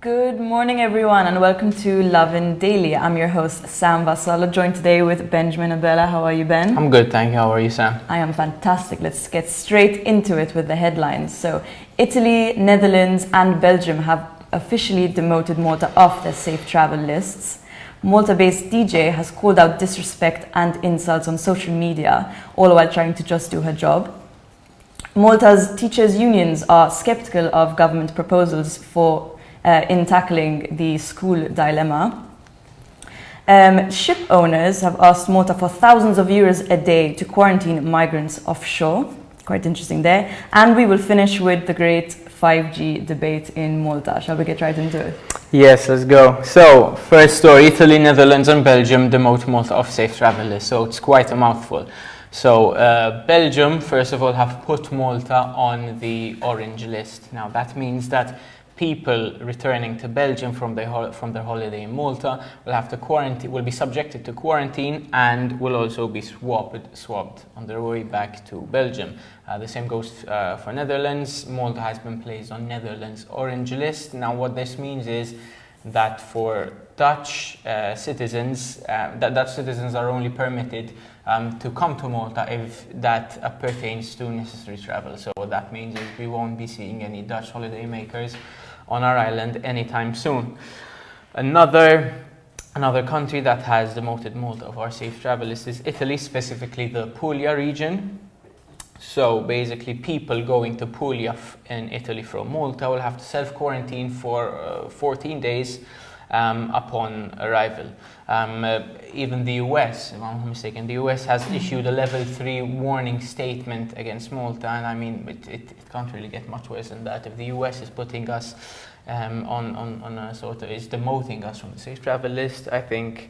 Good morning, everyone, and welcome to Lovin Daily. I'm your host, Sam Vassala, joined today with Benjamin and Bella. How are you, Ben? I'm good, thank you. How are you, Sam? I am fantastic. Let's get straight into it with the headlines. So, Italy, Netherlands, and Belgium have officially demoted Malta off their safe travel lists. Malta-based DJ has called out disrespect and insults on social media, all while trying to just do her job. Malta's teachers' unions are skeptical of government proposals in tackling the school dilemma. Ship owners have asked Malta for thousands of euros a day to quarantine migrants offshore. Quite interesting there. And we will finish with the great 5G debate in Malta. Shall we get right into it? Yes, let's go. So, first story, Italy, Netherlands and Belgium demote Malta off safe travel list. So it's quite a mouthful. So Belgium, first of all, have put Malta on the orange list. Now that means that people returning to Belgium from their holiday in Malta will be subjected to quarantine and will also be swabbed on their way back to Belgium. The same goes for Netherlands. Malta has been placed on Netherlands orange list. Now what this means is that for Dutch citizens, Dutch citizens are only permitted to come to Malta if that pertains to necessary travel. So what that means is we won't be seeing any Dutch holidaymakers on our island anytime soon. Another country that has demoted Malta of our safe travel list is Italy, specifically the Puglia region. So basically people going to Puglia in Italy from Malta will have to self-quarantine for 14 days upon arrival. Even the US, if I'm not mistaken, the US has issued a level 3 warning statement against Malta, and I mean it can't really get much worse than that. If the US is putting us on a sort of is demoting us from the safe travel list, I think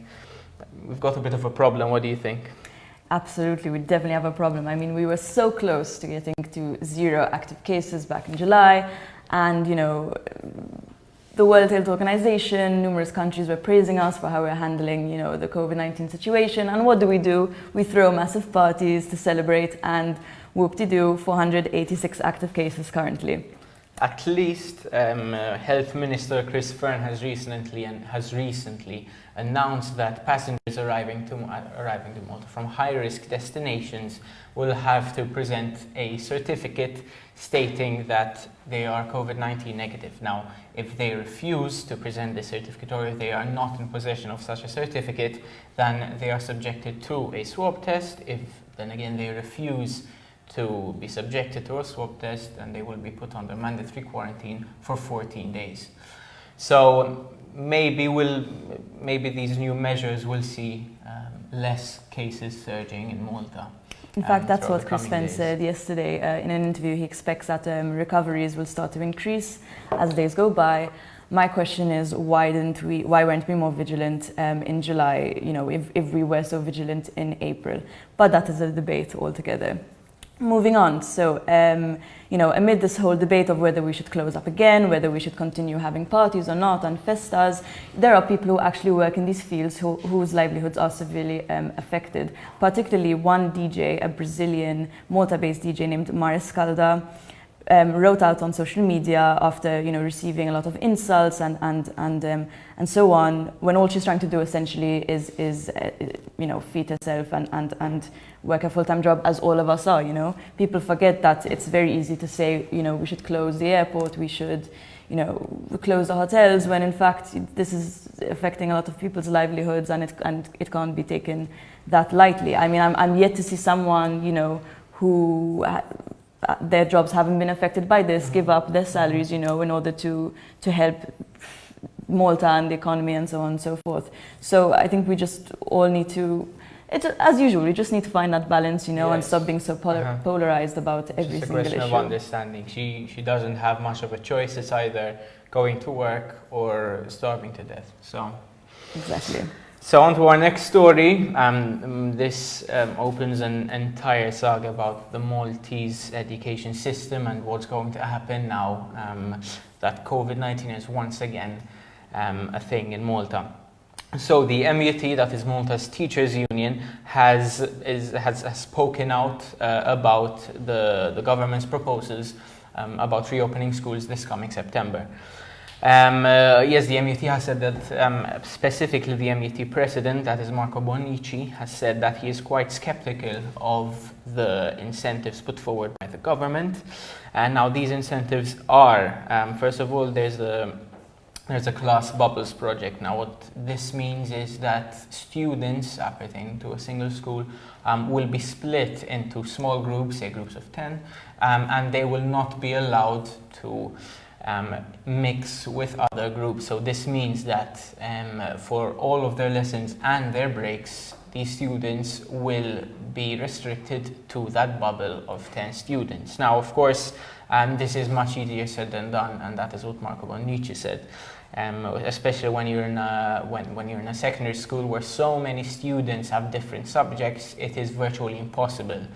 we've got a bit of a problem. What do you think? Absolutely, we definitely have a problem. I mean, we were so close to getting to 0 active cases back in July, and the World Health Organization, numerous countries were praising us for how we're handling, the COVID-19 situation. And what do? We throw massive parties to celebrate, and whoop-de-doo, 486 active cases currently. At least Health Minister Chris Fearn has recently announced that passengers arriving to Malta from high-risk destinations will have to present a certificate stating that they are COVID-19 negative. Now, if they refuse to present this certificate, or if they are not in possession of such a certificate, then they are subjected to a swab test. If then again they refuse to be subjected to a swab test, and they will be put under mandatory quarantine for 14 days. So maybe these new measures will see less cases surging in Malta. In fact, that's what Chris Fearn said yesterday in an interview. He expects that recoveries will start to increase as days go by. My question is, why weren't we more vigilant in July, if we were so vigilant in April? But that is a debate altogether. Moving on, so, amid this whole debate of whether we should close up again, whether we should continue having parties or not, and festas, there are people who actually work in these fields whose livelihoods are severely affected. Particularly one DJ, a Brazilian, Malta-based DJ named Skalda, wrote out on social media after receiving a lot of insults and so on, when all she's trying to do essentially is feed herself and work a full-time job, as all of us are. People forget that it's very easy to say we should close the airport, we should close the hotels, when in fact this is affecting a lot of people's livelihoods, and it can't be taken that lightly. I mean, I'm yet to see someone who their jobs haven't been affected by this give up their salaries in order to help Malta and the economy and so on and so forth. So I think we just all need to, as usual, we just need to find that balance, Yes. and stop being so polarized about every single issue. It's a question of understanding. She doesn't have much of a choice. It's either going to work or starving to death. So exactly. So on to our next story. This opens an entire saga about the Maltese education system and what's going to happen now that COVID-19 is once again a thing in Malta. So the MUT, that is Malta's Teachers Union, has spoken out about the government's proposals about reopening schools this coming September. Yes, the MUT has said that, specifically the MUT president, that is Marco Bonnici, has said that he is quite skeptical of the incentives put forward by the government. And now these incentives are, first of all, there's a class bubbles project. Now what this means is that students pertaining to a single school will be split into small groups, say groups of 10, and they will not be allowed to mix with other groups. So this means that for all of their lessons and their breaks, these students will be restricted to that bubble of 10 students. Now, of course, this is much easier said than done, and that is what Marco Bonnici said. Especially when you're in a secondary school where so many students have different subjects, it is virtually impossible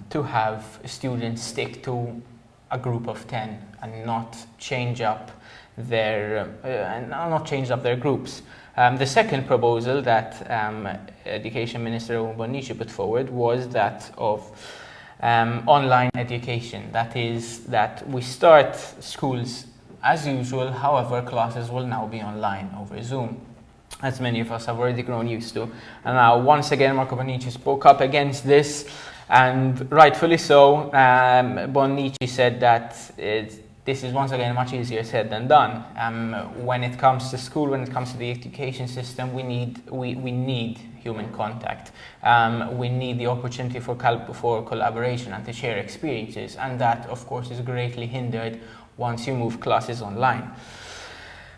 to have students stick to a group of 10 and not change up their groups. The second proposal that Education Minister Bonnici put forward was that of online education. That is, that we start schools as usual, however, classes will now be online over Zoom, as many of us have already grown used to. And now, once again, Marco Bonnici spoke up against this, and rightfully so. Bonnici said that this is once again much easier said than done. When it comes to school, when it comes to the education system, we need human contact. We need the opportunity for collaboration and to share experiences, and that, of course, is greatly hindered once you move classes online.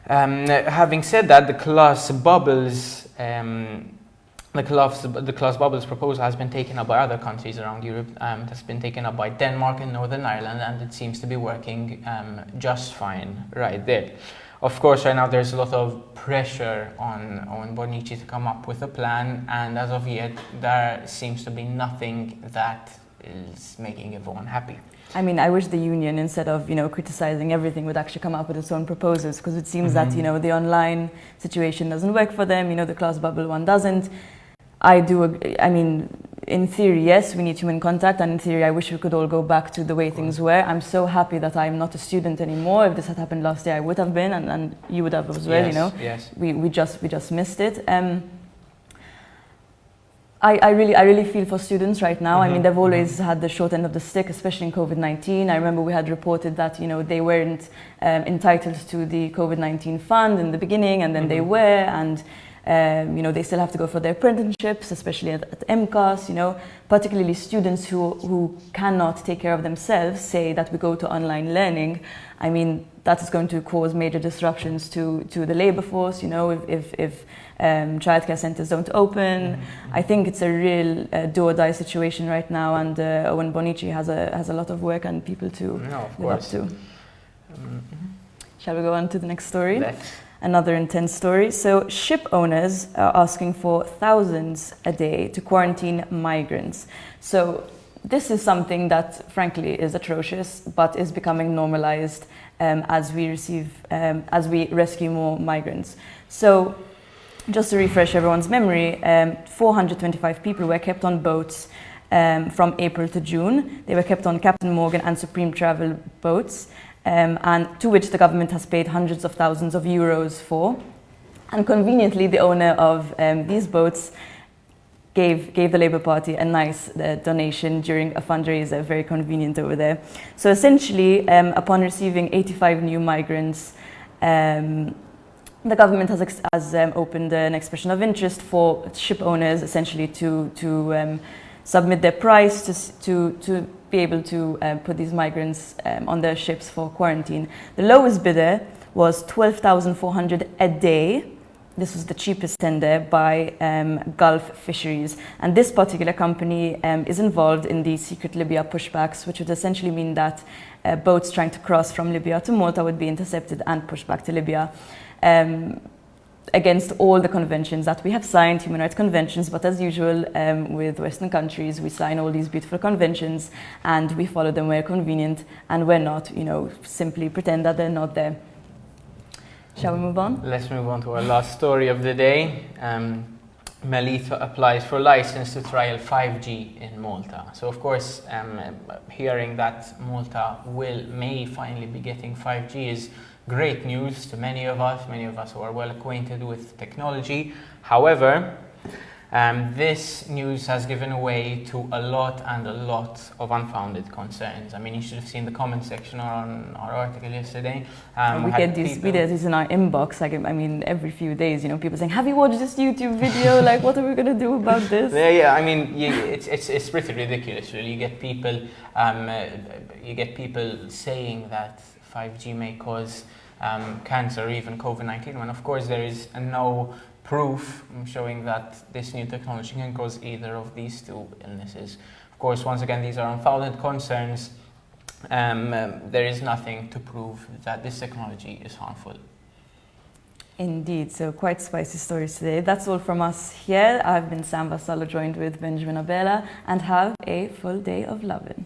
Having said that, the class bubbles proposal has been taken up by other countries around Europe. It has been taken up by Denmark and Northern Ireland, and it seems to be working just fine right there. Of course, right now there's a lot of pressure on Bonnici to come up with a plan, and as of yet, there seems to be nothing that is making everyone happy. I mean, I wish the union, instead of criticizing everything, would actually come up with its own proposals, because it seems that the online situation doesn't work for them. The class bubble one doesn't. I do agree. I mean, in theory, yes, we need human contact, and in theory, I wish we could all go back to the way things were. I'm so happy that I'm not a student anymore. If this had happened last year, I would have been, and you would have as well. Yes. We just missed it. I really feel for students right now. I mean, they've always had the short end of the stick, especially in COVID-19. I remember we had reported that, they weren't entitled to the COVID-19 fund in the beginning, and then they were, and, they still have to go for their apprenticeships, especially at MCAS, particularly students who cannot take care of themselves, say that we go to online learning. I mean, that is going to cause major disruptions to the labor force, if childcare centres don't open. I think it's a real do or die situation right now, and Owen Bonnici has a lot of work and people to live up to. Shall we go on to the next story? Another intense story. So ship owners are asking for thousands a day to quarantine migrants. So this is something that frankly is atrocious, but is becoming normalized as we rescue more migrants. So just to refresh everyone's memory, 425 people were kept on boats from April to June. They were kept on Captain Morgan and Supreme Travel boats, and to which the government has paid hundreds of thousands of euros for. And conveniently, the owner of these boats gave the Labour Party a nice donation during a fundraiser, very convenient over there. So essentially, upon receiving 85 new migrants, the government has opened an expression of interest for ship owners, essentially to submit their price to be able to put these migrants on their ships for quarantine. The lowest bidder was 12,400 a day. This was the cheapest tender by Gulf Fisheries. And this particular company is involved in the secret Libya pushbacks, which would essentially mean that boats trying to cross from Libya to Malta would be intercepted and pushed back to Libya. Against all the conventions that we have signed, human rights conventions, but as usual with Western countries, we sign all these beautiful conventions and we follow them where convenient, and where not, simply pretend that they're not there. Shall we move on? Let's move on to our last story of the day. Melita applies for license to trial 5G in Malta. So of course, hearing that Malta may finally be getting 5G is great news to many of us who are well acquainted with technology. However, this news has given way to a lot of unfounded concerns. I mean, you should have seen the comment section on our article yesterday. We get these in our inbox, like, I mean, every few days, people saying, have you watched this YouTube video? Like, what are we going to do about this? Yeah, I mean, it's pretty ridiculous, really. You get people saying that 5G may cause cancer or even COVID-19, when of course there is no proof showing that this new technology can cause either of these two illnesses. Of course, once again, these are unfounded concerns. There is nothing to prove that this technology is harmful. Indeed, so quite spicy stories today. That's all from us here. I've been Sam Vassallo, joined with Benjamin Abela, and have a full day of lovin'.